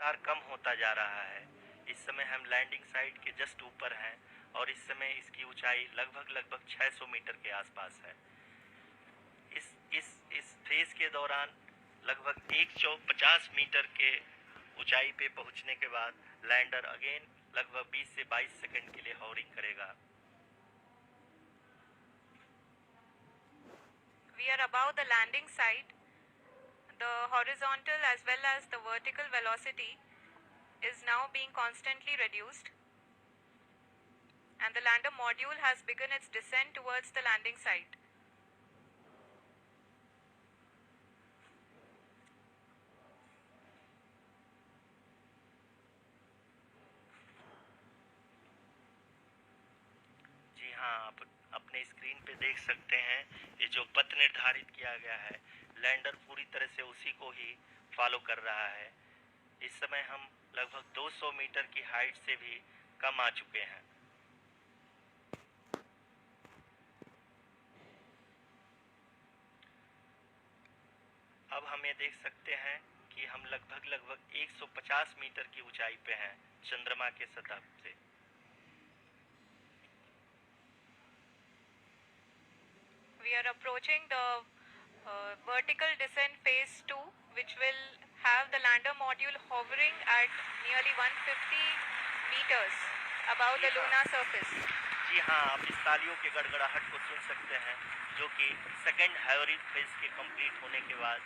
रफ्तार कम होता जा रहा है। इस समय हम लैंडिंग साइट के जस्ट ऊपर हैं और इस समय इसकी ऊंचाई लगभग 600 मीटर के आसपास है। इस फेज के दौरान लगभग 150 मीटर के ऊंचाई पे पहुंचने के बाद लैंडर अगेन लगभग 20 से 22 सेकंड के लिए हॉवरिंग करेगा। We are above the landing site. The horizontal as well as the vertical velocity is now being constantly reduced, and the lander module has begun its descent towards the landing site. जी हाँ, आप अपने screen पे देख सकते हैं ये जो पथ निर्धारित किया गया है, लैंडर पूरी तरह से उसी को ही फॉलो कर रहा है। इस समय हम लगभग 200 मीटर की हाइट से भी कम आ चुके हैं। अब हम ये देख सकते हैं कि हम लगभग 150 मीटर की ऊंचाई पे हैं चंद्रमा के सतह से। We are approaching the vertical descent phase 2, which will have the lander module hovering at nearly 150 meters above the lunar surface. जी हाँ, आप इस तालियों के गड़गड़ाहट को सुन सकते हैं, जो कि सेकेंड हॉवरिंग फेज के कंप्लीट होने के बाद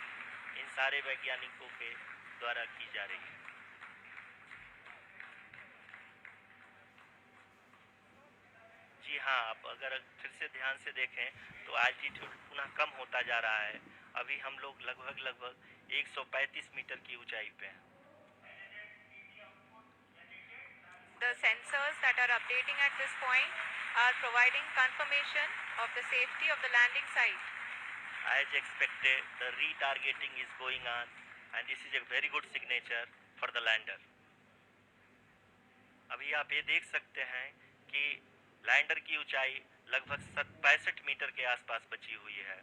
इन सारे वैज्ञानिकों के द्वारा की जा रही है। जी हाँ, आप अगर फिर से ध्यान से देखें तो एल्टीट्यूड पुनः कम होता जा रहा है। अभी हम लोग लगभग 135 मीटर की ऊंचाई पे हैं। The sensors that are updating at this point are providing confirmation of the safety of the landing site. As expected, the retargeting is going on and this is a very good signature for the lander. अभी आप ये देख सकते हैं कि lander की ऊंचाई लगभग 65 मीटर के आसपास बची हुई है।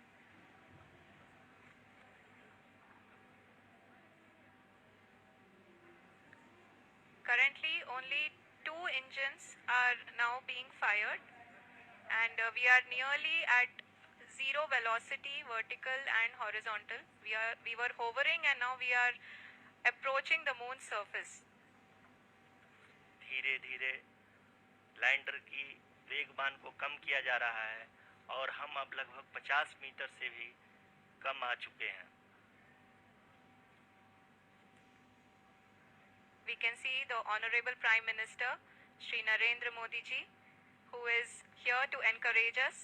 Currently, only 2 engines are now being fired, and we are nearly at zero velocity, vertical and horizontal. We were hovering, and now we are approaching the moon's surface. धीरे धीरे लैंडर की वेगमान को कम किया जा रहा है और हम अब लगभग 50 मीटर से भी कम आ चुके हैं। We can see the Honorable Prime Minister, Shri Narendra Modi ji, who is here to encourage us,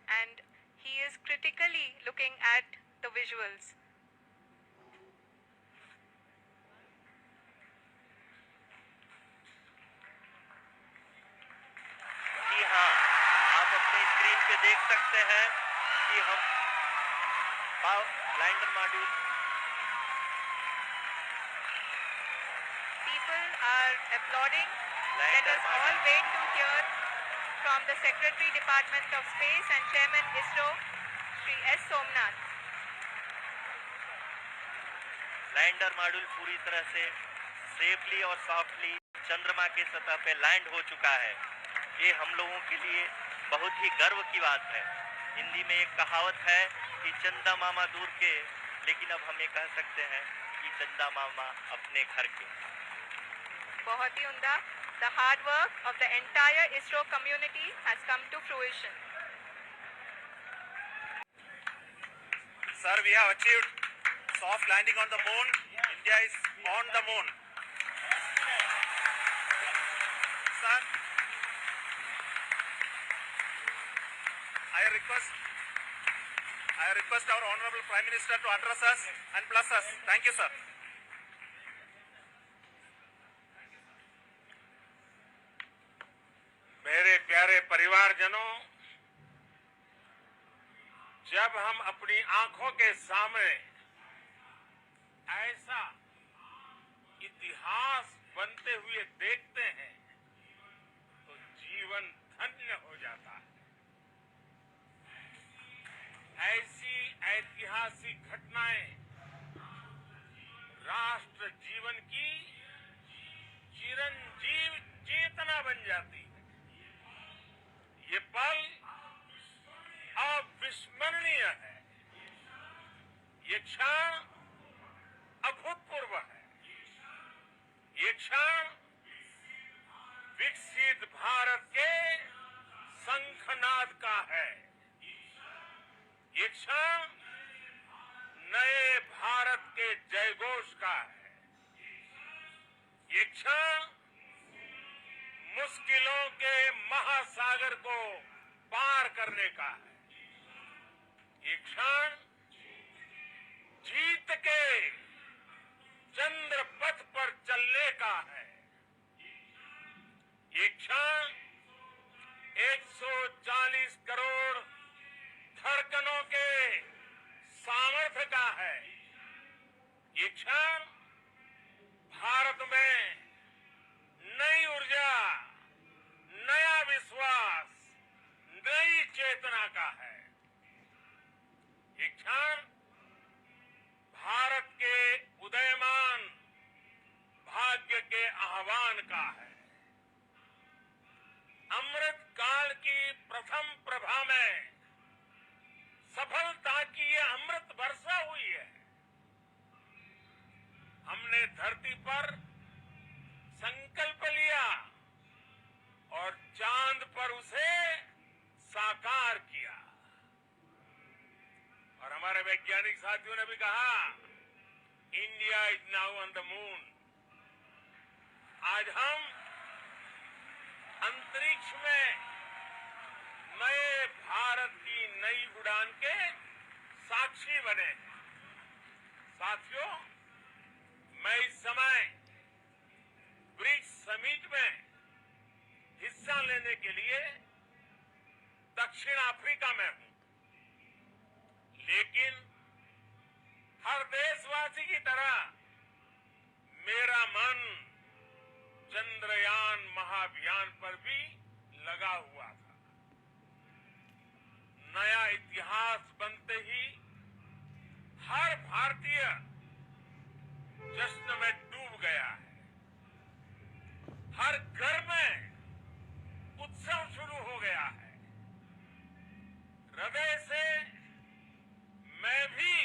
and he is critically looking at the visuals. जी हाँ, आप अपने स्क्रीन पे देख सकते हैं कि हम lander module Are applauding. Let us all wait to hear from the Secretary Department of Space and Chairman ISRO, Shri S. Somnath. Lander module पूरी तरह से सेफली और सॉफ्टली चंद्रमा के सतह पे लैंड हो चुका है। ये हम लोगों के लिए बहुत ही गर्व की बात है। हिंदी में एक कहावत है कि चंदा मामा दूर के, लेकिन अब हम ये कह सकते हैं कि चंदा मामा अपने घर के। बहुत ही उम्दा. The hard work of the entire ISRO community has come to fruition. Sir, we have achieved soft landing on the moon. India is on the moon. Sir, I request our Honorable Prime Minister to address us and bless us. Thank you, sir. मेरे प्यारे परिवारजनों, जब हम अपनी आंखों के सामने ऐसा इतिहास बनते हुए देखते हैं तो जीवन धन्य हो जाता है। ऐसी ऐतिहासिक घटनाएं राष्ट्र जीवन की सागर को पार करने का है। ये क्षण जीत के चंद्र पथ पर चलने का है। ये क्षण 140 करोड़ धड़कनों के सामर्थ्य का है। ये क्षण भारत में नई ऊर्जा, नया विश्वास, नई चेतना का है। ये क्षण भारत के उदयमान भाग्य के आह्वान का है। अमृत काल की प्रथम प्रभा में सफलता की ये अमृत वर्षा हुई है। हमने धरती पर संकल्प लिया और चांद पर उसे साकार किया। और हमारे वैज्ञानिक साथियों ने भी कहा, India is now on the moon. आज हम अंतरिक्ष में नए भारत की नई उड़ान के साक्षी बने हैं। साथियों, मैं इस समय ब्रिक्स समिट में हिस्सा लेने के लिए दक्षिण अफ्रीका में हूं, लेकिन हर देशवासी की तरह मेरा मन चंद्रयान महाअभियान पर भी लगा हुआ था। नया इतिहास बनते ही हर भारतीय जश्न में डूब गया है। हर घर में उत्सव शुरू हो गया है। हृदय से मैं भी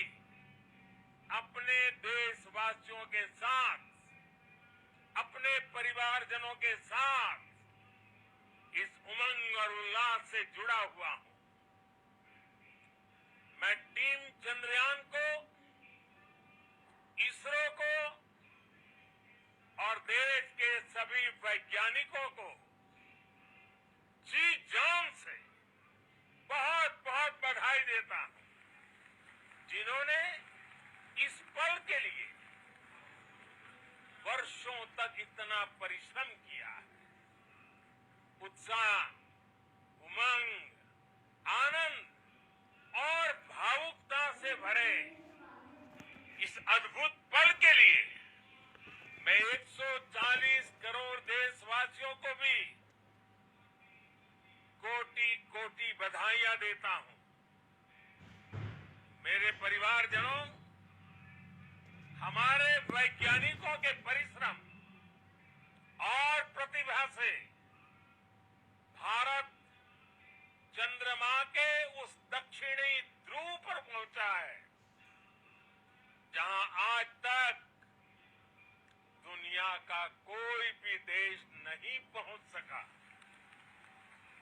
अपने देशवासियों के साथ, अपने परिवारजनों के साथ इस उमंग और उल्लास से जुड़ा हुआ हूं। मैं टीम चंद्रयान को, इसरो को और देश के सभी वैज्ञानिकों को जी जान से बहुत बहुत बधाई देता हूं, जिन्होंने इस पल के लिए वर्षों तक इतना परिश्रम किया है। उत्साह, उमंग, आनंद और भावुकता से भरे इस अद्भुत पल के लिए मैं 140 करोड़ देशवासियों को भी कोटि कोटि बधाइयां देता हूं। मेरे परिवारजनों, हमारे वैज्ञानिकों के परिश्रम और प्रतिभा से भारत चंद्रमा के उस दक्षिणी ध्रुव पर पहुंचा है, जहां आज तक दुनिया का कोई भी देश नहीं पहुंच